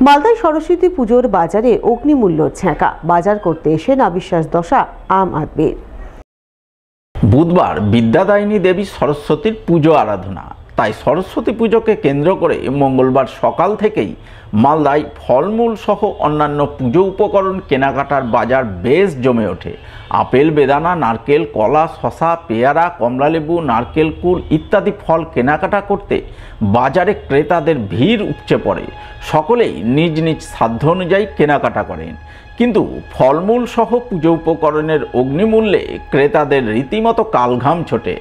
মালদায় সরস্বতী পুজোর বাজারে অগ্নিমূল্য ছ্যাঁকা, বাজার করতে এসে নাবিশ্বাস দশা আম আদমির। বুধবার বিদ্যাদায়িনী দেবী সরস্বতীর পুজো আরাধনা, তাই সরস্বতী পুজোকে কেন্দ্র করে মঙ্গলবার সকাল থেকেই মালদায় ফলমূল সহ অন্যান্য পুজো উপকরণ কেনাকাটার বাজার বেশ জমে ওঠে। আপেল, বেদানা, নারকেল, কলা, শশা, পেয়ারা, কমলালেবু, নারকেল কুল ইত্যাদি ফল কেনাকাটা করতে বাজারে ক্রেতাদের ভিড় উপচে পড়ে। সকলেই নিজ নিজ সাধ্য অনুযায়ী কেনাকাটা করেন, কিন্তু ফলমূল সহ পুজো উপকরণের অগ্নিমূল্যে ক্রেতাদের রীতিমতো কালঘাম ছোটে।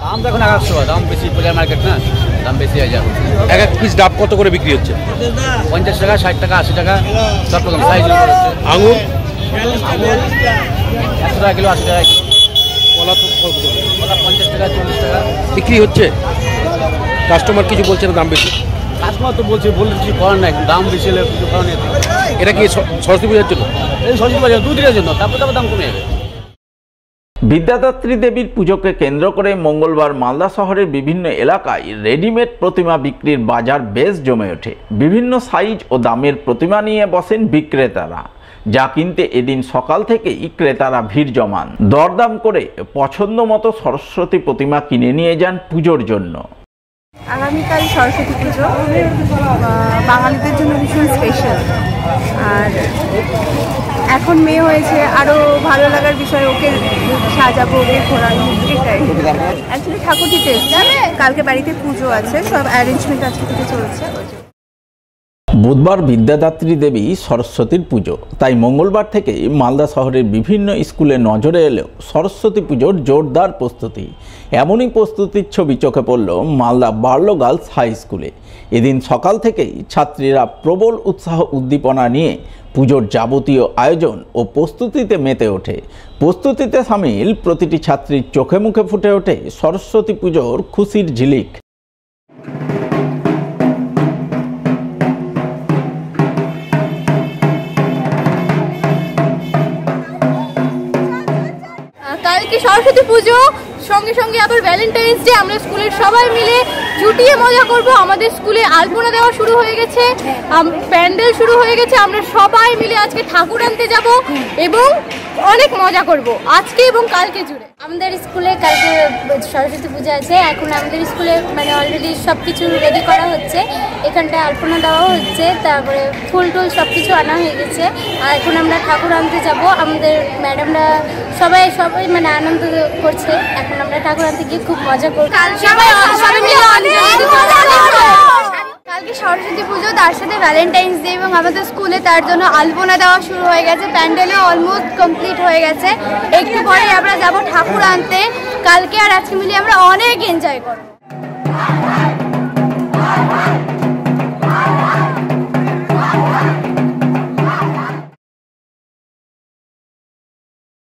দাম তো এখন 1100, দাম বেশি, বাজার মার্কেট না, দাম বেশি আছে। এক এক পিস ডাব কত করে বিক্রি হচ্ছে? 50 টাকা, 60 টাকা, 80 টাকা, সব রকম সাইজ হচ্ছে। আঙুর 100 টাকা কিলো, 80 টাকা। কলা তো কলা 50 টাকা, 40 টাকা বিক্রি হচ্ছে। কাস্টমার কিছু বলছে না দাম বেশি? কাস্টমার তো বলছে কিছু করার নাই, দাম বেশি হলে কিছু করার নেই। এটা কি সরস্বতী পূজার জন্য? এই সরস্বতী বাজার 2 দিনের জন্য, তারপর দাম কমে যাবে। বিদ্যাদাত্রী দেবীর পুজোকে কেন্দ্র করে মঙ্গলবার মালদা শহরের বিভিন্ন এলাকায় রেডিমেড প্রতিমা বিক্রির বাজার বেশ জমে ওঠে। বিভিন্ন সাইজ ও দামের প্রতিমা নিয়ে বসেন বিক্রেতারা, যা কিনতে এদিন সকাল থেকেই ক্রেতারা ভিড় জমান। দরদাম করে পছন্দ মতো সরস্বতী প্রতিমা কিনে নিয়ে যান পুজোর জন্য। আগামীকাল সরস্বতী পুজো বাঙালিদের জন্য ভীষণ স্পেশাল, আর এখন মেয়ে হয়েছে, আরও ভালো লাগার বিষয় ওকে সাজাবো, ওকে ঘোরানো, এটাই। অ্যাকচুয়ালি ঠাকুরটিতে এসছে, কালকে বাড়িতে পুজো আছে, সব অ্যারেঞ্জমেন্ট আজকে থেকে চলছে। বুধবার বিদ্যাদাত্রী দেবী সরস্বতীর পুজো, তাই মঙ্গলবার থেকে মালদা শহরের বিভিন্ন স্কুলে নজরে এলেও সরস্বতী পুজোর জোরদার প্রস্তুতি। এমনই প্রস্তুতির ছবি চোখে পড়ল মালদা বার্লো গার্লস হাই স্কুলে। এদিন সকাল থেকেই ছাত্রীরা প্রবল উৎসাহ উদ্দীপনা নিয়ে পুজোর যাবতীয় আয়োজন ও প্রস্তুতিতে মেতে ওঠে। প্রস্তুতিতে সামিল প্রতিটি ছাত্রীর চোখে মুখে ফুটে ওঠে সরস্বতী পুজোর খুশির ঝিলিক। কালকে সরস্বতী পুজো, সঙ্গে সঙ্গে আবার ভ্যালেন্টাইন্স ডে। আমরা স্কুলের সবাই মিলে জুটিয়ে মজা করব। আমাদের স্কুলে আলপনা দেওয়া শুরু হয়ে গেছে, প্যান্ডেল শুরু হয়ে গেছে। আমরা সবাই মিলে আজকে ঠাকুর আনতে যাব এবং অনেক মজা করব আজকে এবং কালকে জুড়ে। আমাদের স্কুলে কালকে সরস্বতী পূজা আছে। এখন আমাদের স্কুলে মানে অলরেডি সব কিছু রেডি করা হচ্ছে। এখানটায় আলপনা দেওয়া হচ্ছে, তারপরে ফুল টুল সব কিছু আনা হয়ে গেছে। আর এখন আমরা ঠাকুর আনতে যাব। আমাদের ম্যাডামরা সবাই মানে আনন্দ করছে। এখন আমরা ঠাকুর আনতে গিয়ে খুব মজা করব। কালকে সরস্বতী পুজো, তার সাথে ভ্যালেন্টাইন্স ডে এবং আমাদের স্কুলে তার জন্য আলপনা দেওয়া শুরু হয়ে গেছে। প্যান্ডেলও অলমোস্ট কমপ্লিট হয়ে গেছে। একটু পরে আমরা যাব ঠাকুর আনতে। কালকে আর আজকে মিলিয়ে আমরা অনেক এনজয় করব।